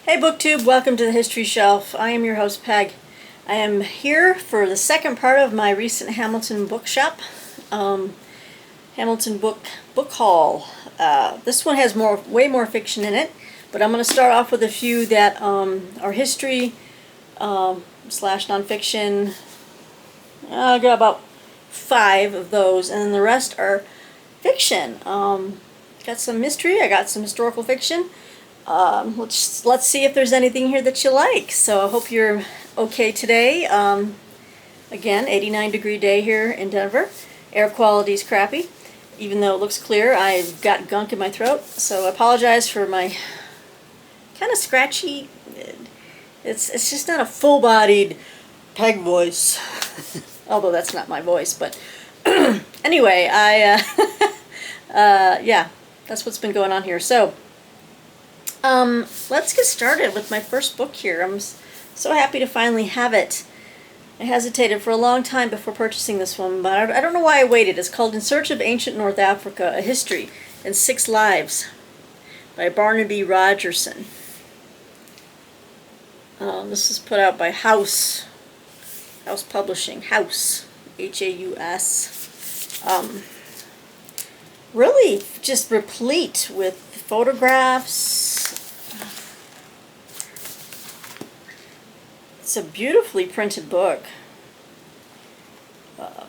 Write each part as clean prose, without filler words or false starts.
Hey BookTube, welcome to the History Shelf. I am your host Peg. I am here for the second part of my recent Hamilton Bookshop, Hamilton Book haul. This one has way more fiction in it, but I'm going to start off with a few that are history slash nonfiction. I got about 5 of those, and then the rest are fiction. Got some mystery, I got some historical fiction. Let's see if there's anything here that you like. So I hope you're okay today. Again, 89-degree day here in Denver. Air quality is crappy. Even though it looks clear, I've got gunk in my throat. So I apologize for my kind of scratchy. It's just not a full-bodied Peg voice. Although that's not my voice, but anyway, yeah, that's what's been going on here. So let's get started with my first book here. I'm so happy to finally have it. I hesitated for a long time before purchasing this one, but I don't know why I waited. It's called In Search of Ancient North Africa, A History in 6 Lives by Barnaby Rogerson. This is put out by House Publishing. House. H-A-U-S. Really just replete with photographs. It's a beautifully printed book. Yeah,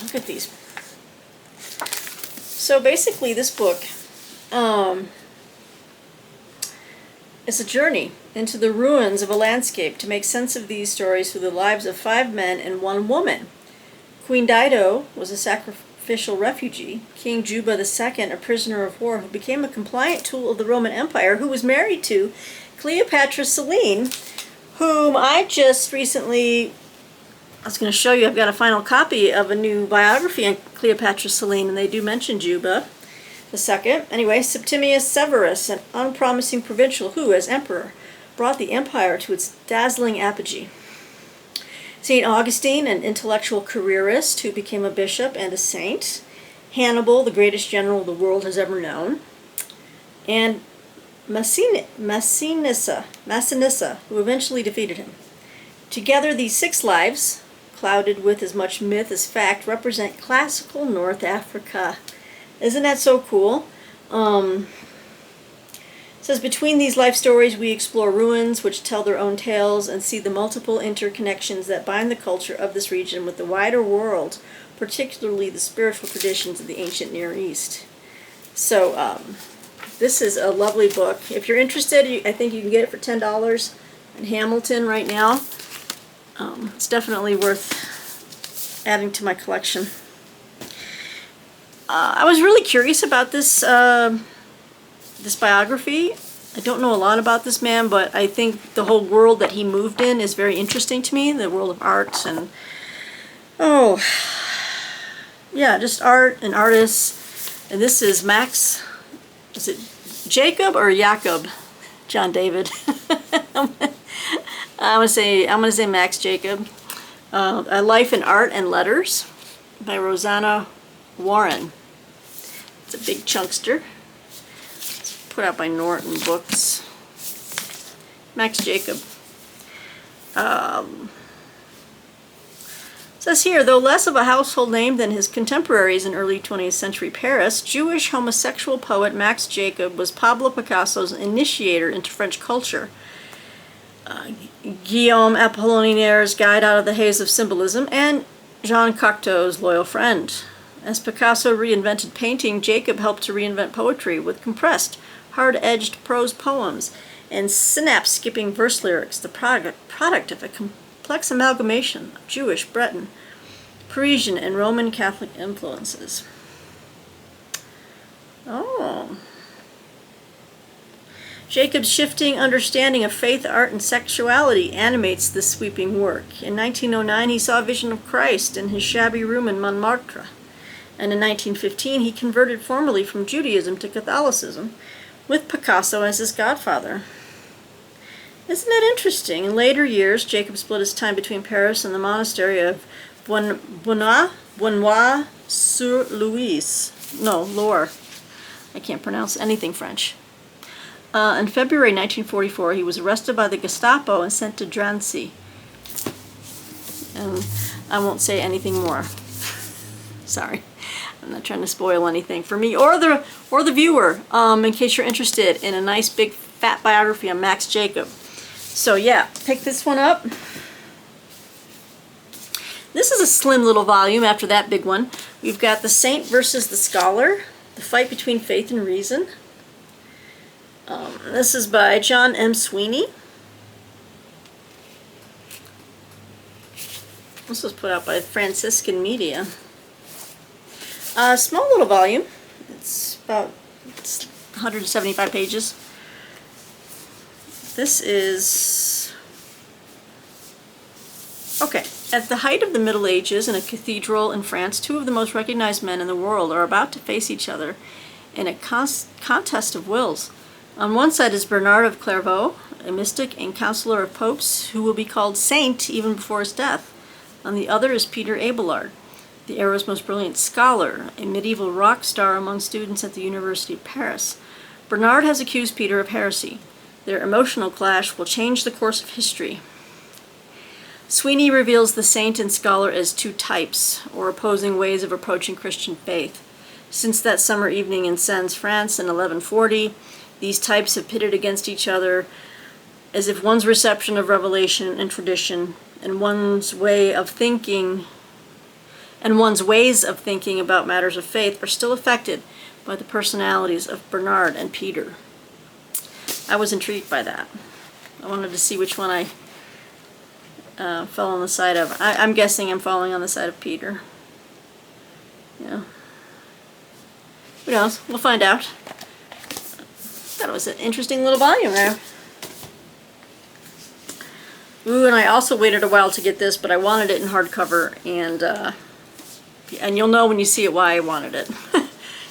look at these. So basically this book is a journey into the ruins of a landscape to make sense of these stories through the lives of 5 men and 1 woman. Queen Dido was a sacrificial refugee. King Juba II, a prisoner of war who became a compliant tool of the Roman Empire, who was married to Cleopatra Selene, whom I just recently, I was going to show you, I've got a final copy of a new biography on Cleopatra Selene, and they do mention Juba II. Anyway, Septimius Severus, an unpromising provincial who, as emperor, brought the empire to its dazzling apogee. St. Augustine, an intellectual careerist who became a bishop and a saint. Hannibal, the greatest general the world has ever known. And Massinissa, who eventually defeated him. Together, these 6 lives, clouded with as much myth as fact, represent classical North Africa. Isn't that so cool? It says, between these life stories we explore ruins which tell their own tales and see the multiple interconnections that bind the culture of this region with the wider world, particularly the spiritual traditions of the ancient Near East. So this is a lovely book. If you're interested, I think you can get it for $10 in Hamilton right now. It's definitely worth adding to my collection. I was really curious about this this biography. I don't know a lot about this man, but I think the whole world that he moved in is very interesting to me. The world of art and, oh, yeah, just art and artists. And this is Max, is it Jacob or Jacob? John David. I'm gonna say Max Jacob. A Life in Art and Letters by Rosanna Warren. It's a big chunkster. It's put out by Norton Books. Max Jacob. Says here, though less of a household name than his contemporaries in early 20th century Paris, Jewish homosexual poet Max Jacob was Pablo Picasso's initiator into French culture. Guillaume Apollinaire's guide out of the haze of symbolism, and Jean Cocteau's loyal friend. As Picasso reinvented painting, Jacob helped to reinvent poetry with compressed, hard-edged prose poems and synapse-skipping verse lyrics, the product of a complex amalgamation of Jewish, Breton, Parisian, and Roman Catholic influences. Oh. Jacob's shifting understanding of faith, art, and sexuality animates this sweeping work. In 1909, he saw a vision of Christ in his shabby room in Montmartre. And in 1915, he converted formally from Judaism to Catholicism, with Picasso as his godfather. Isn't that interesting? In later years, Jacob split his time between Paris and the monastery of Benoit-sur-Loire. I can't pronounce anything French. In February 1944, he was arrested by the Gestapo and sent to Drancy. And I won't say anything more. Sorry, I'm not trying to spoil anything for me or the viewer. In case you're interested in a nice big fat biography on Max Jacob. So yeah, pick this one up. This is a slim little volume after that big one. We've got The Saint versus the Scholar, The Fight Between Faith and Reason. This is by John M. Sweeney. This was put out by Franciscan Media. Small little volume. It's 175 pages. This is... Okay. At the height of the Middle Ages in a cathedral in France, two of the most recognized men in the world are about to face each other in a contest of wills. On one side is Bernard of Clairvaux, a mystic and counselor of popes who will be called saint even before his death. On the other is Peter Abelard, the era's most brilliant scholar, a medieval rock star among students at the University of Paris. Bernard has accused Peter of heresy. Their emotional clash will change the course of history. Sweeney reveals the saint and scholar as two types, or opposing ways of approaching Christian faith. Since that summer evening in Sens, France in 1140, these types have pitted against each other as if one's reception of revelation and tradition and one's ways of thinking about matters of faith are still affected by the personalities of Bernard and Peter. I was intrigued by that. I wanted to see which one I fell on the side of. I'm guessing I'm falling on the side of Peter. Yeah. Who knows? We'll find out. That was an interesting little volume there. Ooh, and I also waited a while to get this, but I wanted it in hardcover, and you'll know when you see it why I wanted it.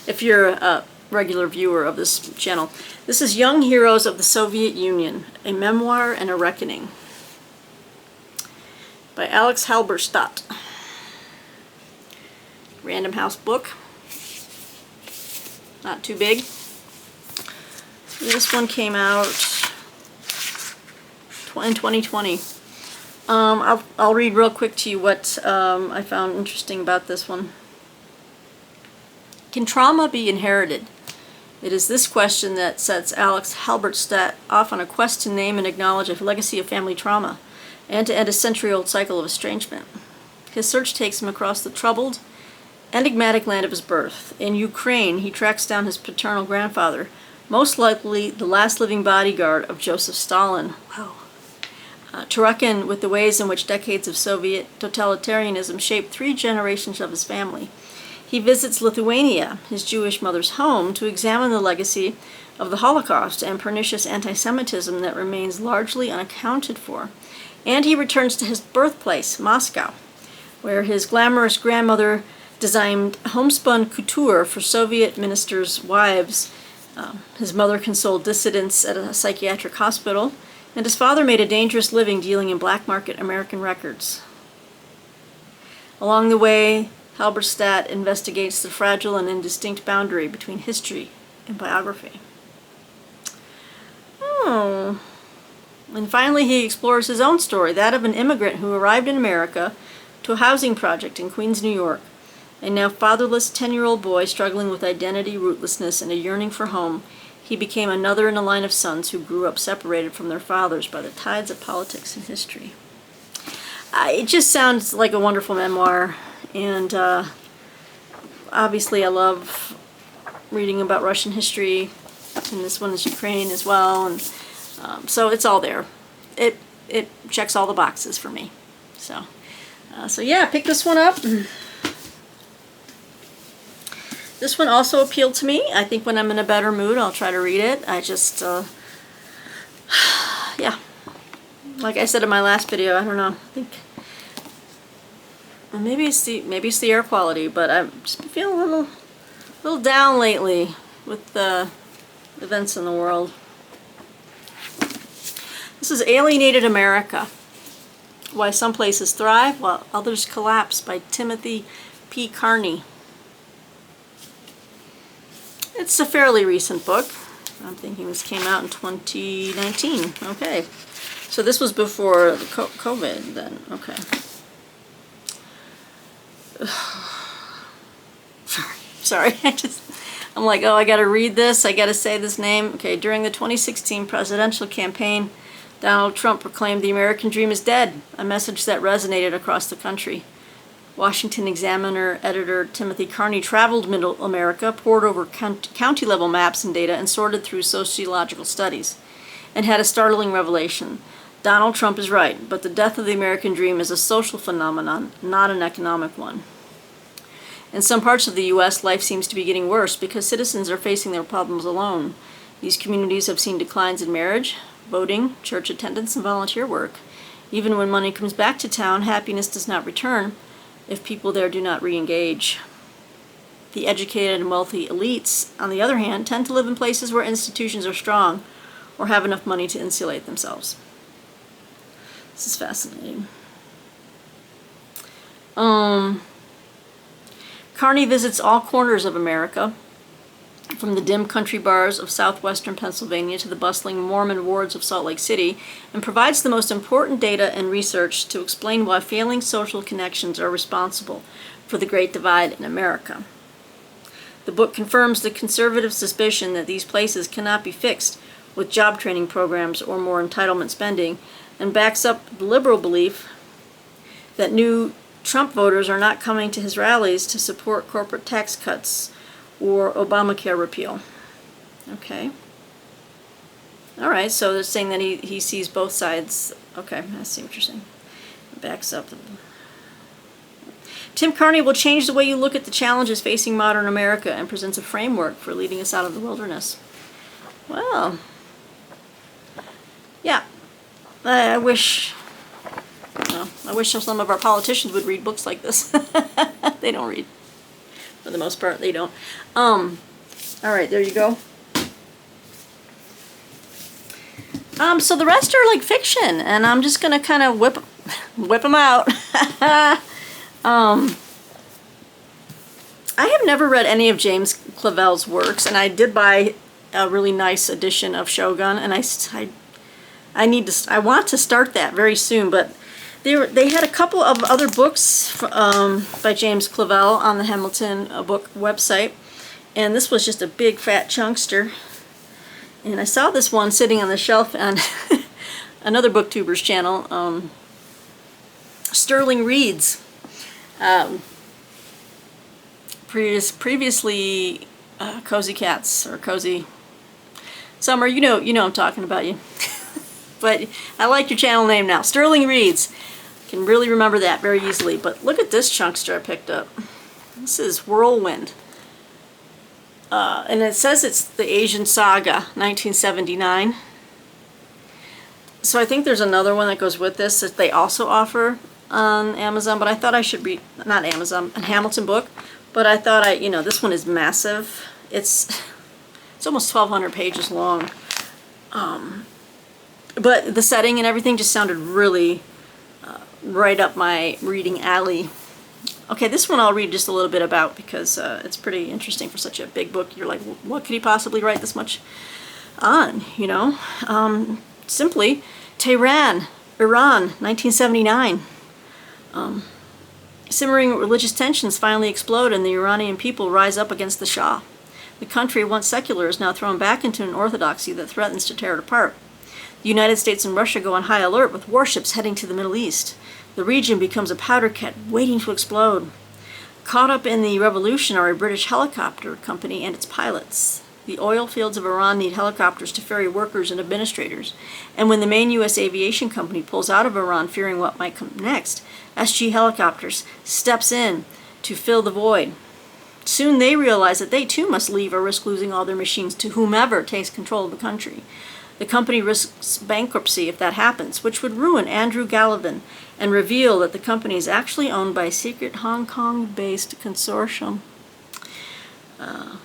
If you're a regular viewer of this channel. This is Young Heroes of the Soviet Union, a Memoir and a Reckoning by Alex Halberstadt. Random House book. Not too big. This one came out in 2020. I'll read real quick to you what I found interesting about this one. Can trauma be inherited? It is this question that sets Alex Halberstadt off on a quest to name and acknowledge a legacy of family trauma and to end a century-old cycle of estrangement. His search takes him across the troubled, enigmatic land of his birth. In Ukraine, he tracks down his paternal grandfather, most likely the last living bodyguard of Joseph Stalin. Wow. To reckon with the ways in which decades of Soviet totalitarianism shaped 3 generations of his family. He visits Lithuania, his Jewish mother's home, to examine the legacy of the Holocaust and pernicious anti-Semitism that remains largely unaccounted for. And he returns to his birthplace, Moscow, where his glamorous grandmother designed homespun couture for Soviet ministers' wives. His mother consoled dissidents at a psychiatric hospital, and his father made a dangerous living dealing in black market American records. Along the way, Halberstadt investigates the fragile and indistinct boundary between history and biography. Oh. And finally, he explores his own story, that of an immigrant who arrived in America to a housing project in Queens, New York, a now fatherless 10-year-old boy struggling with identity, rootlessness, and a yearning for home. He became another in a line of sons who grew up separated from their fathers by the tides of politics and history. It just sounds like a wonderful memoir, and obviously I love reading about Russian history, and this one is Ukraine as well, and so it's all there. It checks all the boxes for me. So yeah, pick this one up. This one also appealed to me. I think when I'm in a better mood, I'll try to read it. I just, yeah. Like I said in my last video, I don't know. I think maybe it's the air quality, but I've just been feeling a little down lately with the events in the world. This is Alienated America: Why Some Places Thrive While Others Collapse by Timothy P. Carney. It's a fairly recent book. I'm thinking this came out in 2019. Okay. So this was before the COVID then. Okay. Sorry. I'm like, oh, I gotta read this. I gotta say this name. Okay. During the 2016 presidential campaign, Donald Trump proclaimed the American dream is dead, a message that resonated across the country. Washington Examiner editor Timothy Carney traveled Middle America, pored over county-level maps and data, and sorted through sociological studies, and had a startling revelation. Donald Trump is right, but the death of the American dream is a social phenomenon, not an economic one. In some parts of the U.S., life seems to be getting worse because citizens are facing their problems alone. These communities have seen declines in marriage, voting, church attendance, and volunteer work. Even when money comes back to town, happiness does not return if people there do not re-engage. The educated and wealthy elites, on the other hand, tend to live in places where institutions are strong or have enough money to insulate themselves. This is fascinating. Carney visits all corners of America, from the dim country bars of southwestern Pennsylvania to the bustling Mormon wards of Salt Lake City, and provides the most important data and research to explain why failing social connections are responsible for the Great Divide in America. The book confirms the conservative suspicion that these places cannot be fixed with job training programs or more entitlement spending, and backs up the liberal belief that new Trump voters are not coming to his rallies to support corporate tax cuts or Obamacare repeal. Okay. All right, so they're saying that he sees both sides. Okay, I see what you're saying. Backs up. Tim Carney will change the way you look at the challenges facing modern America and presents a framework for leading us out of the wilderness. Well, yeah. I wish some of our politicians would read books like this. They don't read. For the most part, they don't. All right, there you go. So the rest are like fiction, and I'm just gonna kind of whip them out. I have never read any of James Clavell's works, and I did buy a really nice edition of Shogun, and I want to start that very soon, but they had a couple of other books by James Clavell on the HamiltonBook website, and this was just a big fat chunkster. And I saw this one sitting on the shelf on another booktuber's channel, Sterling Reads. Previously Cozy Cats, or Cozy Summer, you know I'm talking about you. But I like your channel name now, Sterling Reads. Can really remember that very easily. But look at this chunkster I picked up. This is Whirlwind. And it says it's the Asian Saga, 1979. So I think there's another one that goes with this that they also offer on Amazon, but I thought I should read, not Amazon, an HamiltonBook, but I thought this one is massive. It's almost 1,200 pages long. But the setting and everything just sounded really right up my reading alley. Okay, this one I'll read just a little bit about because it's pretty interesting for such a big book. You're like, what could he possibly write this much on, Simply, Tehran, Iran, 1979. Simmering religious tensions finally explode and the Iranian people rise up against the Shah. The country, once secular, is now thrown back into an orthodoxy that threatens to tear it apart. The United States and Russia go on high alert with warships heading to the Middle East. The region becomes a powder keg waiting to explode. Caught up in the revolution are a British helicopter company and its pilots. The oil fields of Iran need helicopters to ferry workers and administrators. And when the main U.S. aviation company pulls out of Iran fearing what might come next, SG Helicopters steps in to fill the void. Soon they realize that they too must leave or risk losing all their machines to whomever takes control of the country. The company risks bankruptcy if that happens, which would ruin Andrew Gallivan and reveal that the company is actually owned by a secret Hong Kong-based consortium.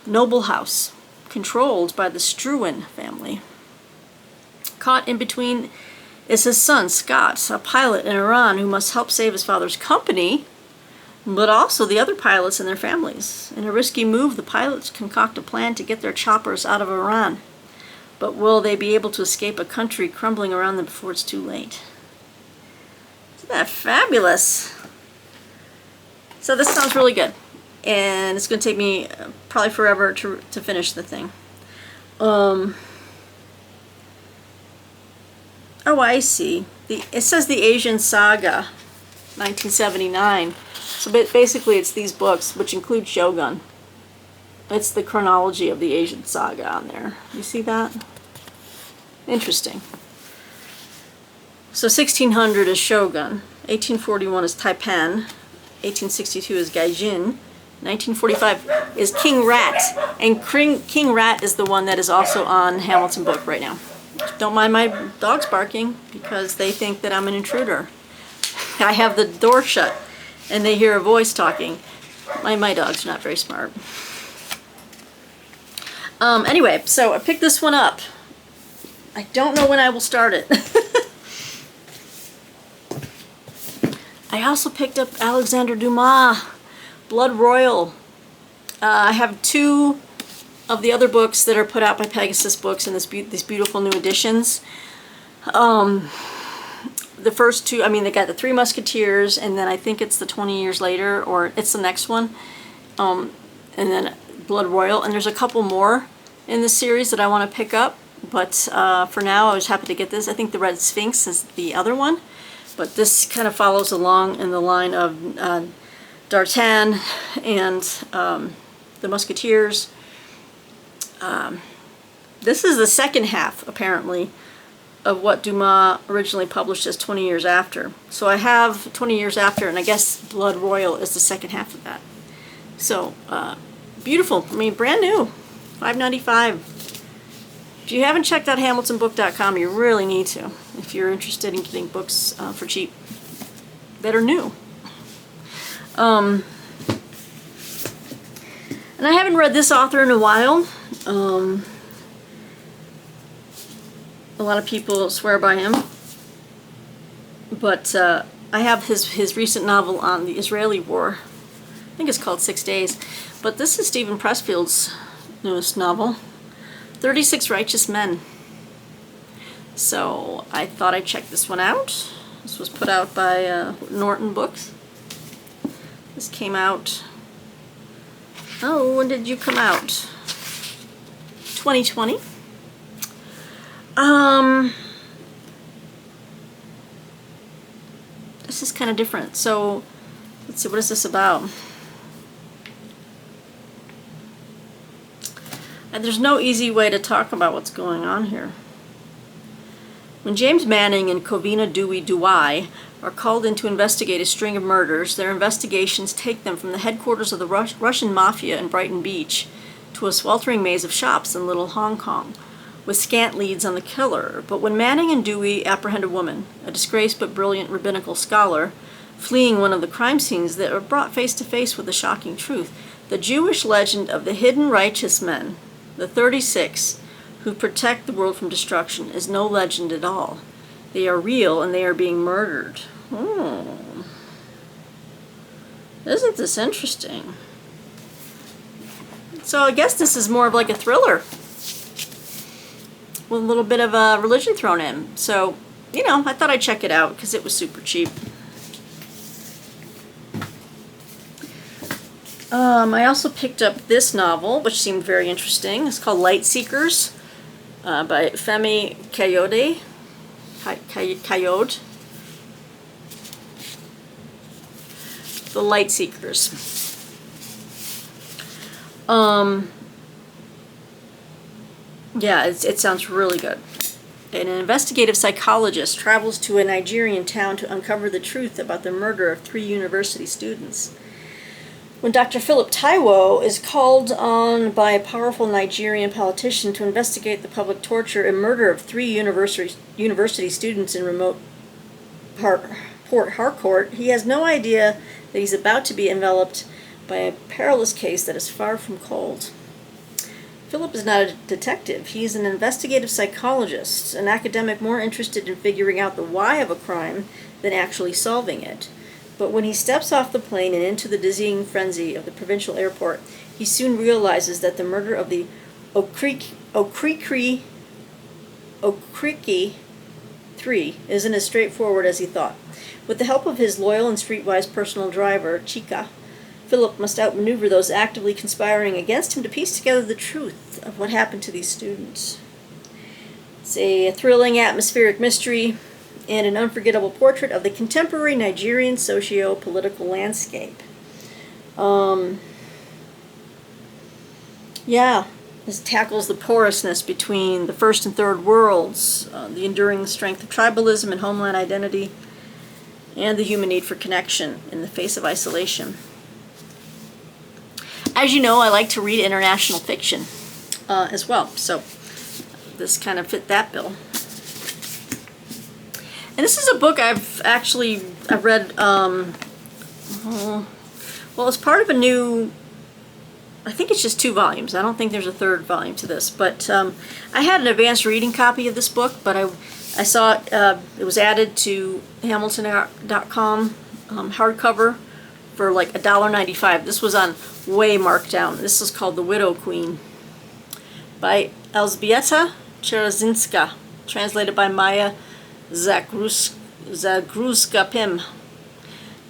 Noble House, controlled by the Struan family. Caught in between is his son, Scott, a pilot in Iran who must help save his father's company, but also the other pilots and their families. In a risky move, the pilots concoct a plan to get their choppers out of Iran. But will they be able to escape a country crumbling around them before it's too late? Isn't that fabulous? So this sounds really good. And it's going to take me probably forever to finish the thing. Oh, I see. It says the Asian Saga, 1979. So basically it's these books, which include Shogun. It's the chronology of the Asian Saga on there. You see that? Interesting. So 1600 is Shogun, 1841 is Taipan, 1862 is Gaijin, 1945 is King Rat, and King Rat is the one that is also on Hamilton Book right now. Don't mind my dogs barking because they think that I'm an intruder. I have the door shut and they hear a voice talking. My dogs are not very smart. Anyway, so I picked this one up. I don't know when I will start it. I also picked up Alexander Dumas, Blood Royal. I have 2 of the other books that are put out by Pegasus Books in these beautiful new editions. The first 2, I mean, they got the Three Musketeers, and then I think it's the 20 Years Later, or it's the next one. And then Blood Royal, and there's a couple more in the series that I want to pick up, but for now I was happy to get this. I think the Red Sphinx is the other one, but this kind of follows along in the line of D'Artagnan and the Musketeers. This is the second half, apparently, of what Dumas originally published as 20 Years After. So I have 20 Years After, and I guess Blood Royal is the second half of that. So, beautiful. I mean, brand new. $5.95. If you haven't checked out HamiltonBook.com, you really need to, if you're interested in getting books for cheap that are new. And I haven't read this author in a while. A lot of people swear by him. But I have his recent novel on the Israeli war. I think it's called 6 Days. But this is Stephen Pressfield's newest novel, 36 Righteous Men. So I thought I'd check this one out. This was put out by Norton Books. This came out, oh, when did you come out? 2020. This is kind of different. So let's see, what is this about? And there's no easy way to talk about what's going on here. When James Manning and Covina Dewey are called in to investigate a string of murders, their investigations take them from the headquarters of the Russian Mafia in Brighton Beach to a sweltering maze of shops in Little Hong Kong, with scant leads on the killer. But when Manning and Dewey apprehend a woman, a disgraced but brilliant rabbinical scholar, fleeing one of the crime scenes, they are brought face to face with the shocking truth. The Jewish legend of the hidden righteous men, the 36, who protect the world from destruction, is no legend at all. They are real, and they are being murdered. Isn't this interesting? So I guess this is more of like a thriller with a little bit of religion thrown in. So, you know, I thought I'd check it out because it was super cheap. I also picked up this novel, which seemed very interesting. It's called Light Seekers by Femi Kayode. The Light Seekers. Yeah, it sounds really good. An investigative psychologist travels to a Nigerian town to uncover the truth about the murder of 3 university students. When Dr. Philip Taiwo is called on by a powerful Nigerian politician to investigate the public torture and murder of 3 university students in remote Port Harcourt, he has no idea that he's about to be enveloped by a perilous case that is far from cold. Philip is not a detective. He is an investigative psychologist, an academic more interested in figuring out the why of a crime than actually solving it. But when he steps off the plane and into the dizzying frenzy of the provincial airport, he soon realizes that the murder of the Okrikri Okriki III isn't as straightforward as he thought. With the help of his loyal and streetwise personal driver, Chika, Philip must outmaneuver those actively conspiring against him to piece together the truth of what happened to these students. It's a thrilling atmospheric mystery and an unforgettable portrait of the contemporary Nigerian socio-political landscape. This tackles the porousness between the first and third worlds, the enduring strength of tribalism and homeland identity, and the human need for connection in the face of isolation. As you know, I like to read international fiction as well, so this kind of fit that bill. And this is a book I've read, it's part of a new, I think it's just 2 volumes. I don't think there's a 3rd volume to this, but I had an advanced reading copy of this book, but I saw it was added to Hamilton.com hardcover for like $1.95. This was on way marked down. This is called The Widow Queen by Elżbieta Czerzinska, translated by Maya Zagruska-Pym.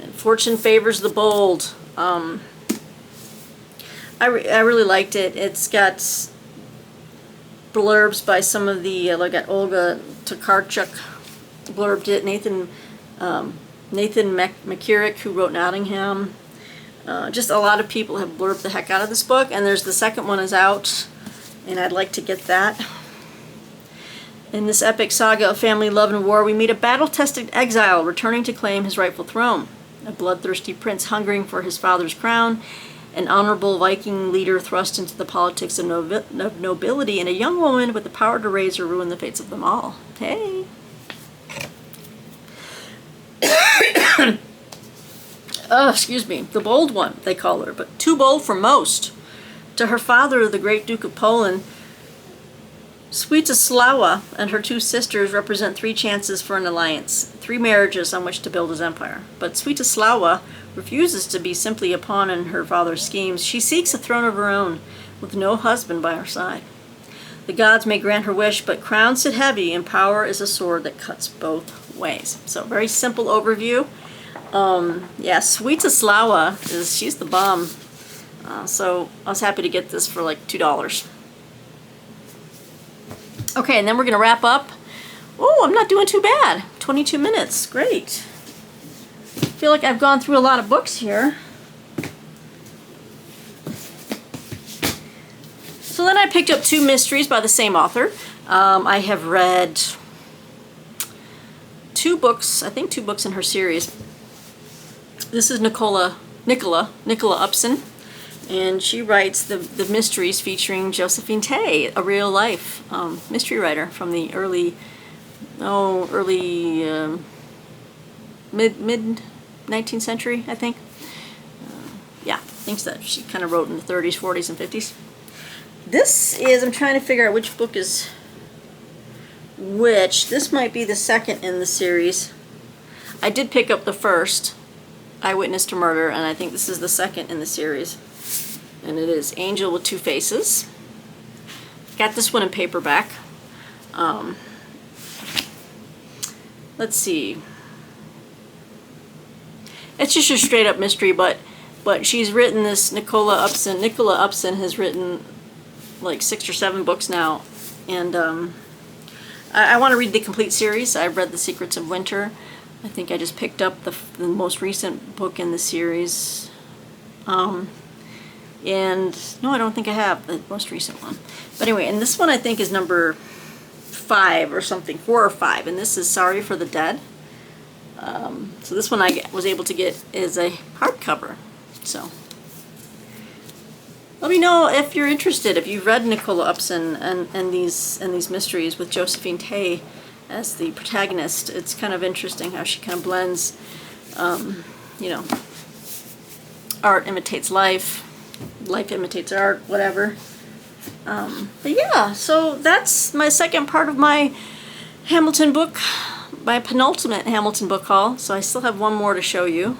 And Fortune Favors the Bold. I really liked it. It's got blurbs by some of the, got Olga Tokarczuk blurbed it, Nathan McCurrick, who wrote Nottingham. Just a lot of people have blurbed the heck out of this book, and there's the second one is out, and I'd like to get that. In this epic saga of family, love, and war, we meet a battle-tested exile returning to claim his rightful throne, a bloodthirsty prince hungering for his father's crown, an honorable Viking leader thrust into the politics of nobility, and a young woman with the power to raise or ruin the fates of them all. Hey! Oh, excuse me. The bold one, they call her, but too bold for most. To her father, the great Duke of Poland, Swiatoslawa and her 2 sisters represent 3 chances for an alliance, 3 marriages on which to build his empire. But Swiatoslawa refuses to be simply a pawn in her father's schemes. She seeks a throne of her own, with no husband by her side. The gods may grant her wish, but crowns sit heavy, and power is a sword that cuts both ways. So, very simple overview. Swiatoslawa she's the bomb. So I was happy to get this for like $2. Okay, and then we're going to wrap up. Oh, I'm not doing too bad. 22 minutes. Great. I feel like I've gone through a lot of books here. So then I picked up 2 mysteries by the same author. I have read 2 books, I think 2 books in her series. This is Nicola Upson. And she writes the mysteries featuring Josephine Tey, a real life mystery writer from the mid 19th century, I think. Things that she kind of wrote in the 30s, 40s, and 50s. This is, I'm trying to figure out which book is which. This might be the second in the series. I did pick up the first, Eyewitness to Murder, and I think this is the second in the series. And it is Angel with Two Faces. Got this one in paperback. Let's see. It's just a straight up mystery, but she's written this, Nicola Upson. Nicola Upson has written like 6 or 7 books now, and I want to read the complete series. I've read The Secrets of Winter. I think I just picked up the most recent book in the series. And no, I don't think I have the most recent one. But anyway, and this one I think is number 5 or something, 4 or 5, and this is Sorry for the Dead. So this one I was able to get as a hardcover. So let me know if you're interested, if you've read Nicola Upson and these mysteries with Josephine Tey as the protagonist. It's kind of interesting how she kind of blends, art imitates life, life imitates art, whatever. But yeah, so that's my second part of my Hamilton book, my penultimate Hamilton book haul. So I still have one more to show you.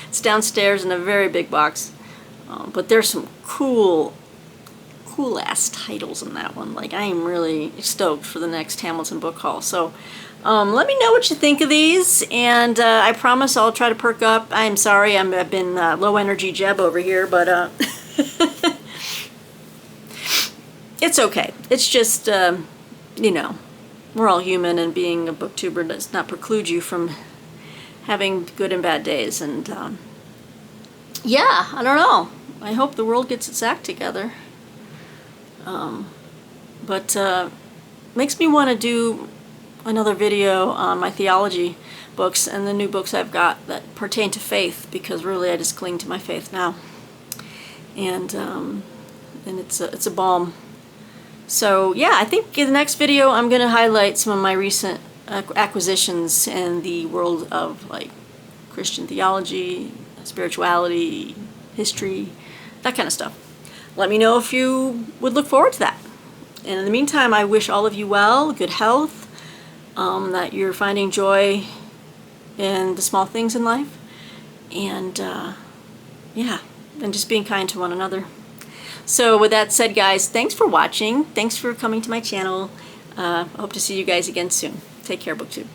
It's downstairs in a very big box. But there's some cool cool ass titles in that one. Like, I am really stoked for the next Hamilton book haul. So let me know what you think of these, and I promise I'll try to perk up. I'm sorry, I've been low energy Jeb over here, but it's okay. It's just, you know, we're all human, and being a booktuber does not preclude you from having good and bad days. And yeah, I don't know. I hope the world gets its act together. But makes me want to do another video on my theology books and the new books I've got that pertain to faith, because really I just cling to my faith now. And it's a balm. So yeah, I think in the next video I'm going to highlight some of my recent acquisitions in the world of like Christian theology, spirituality, history, that kind of stuff. Let me know if you would look forward to that. And in the meantime, I wish all of you well, good health, that you're finding joy in the small things in life, and yeah, and just being kind to one another. So with that said, guys, thanks for watching. Thanks for coming to my channel. I hope to see you guys again soon. Take care, BookTube.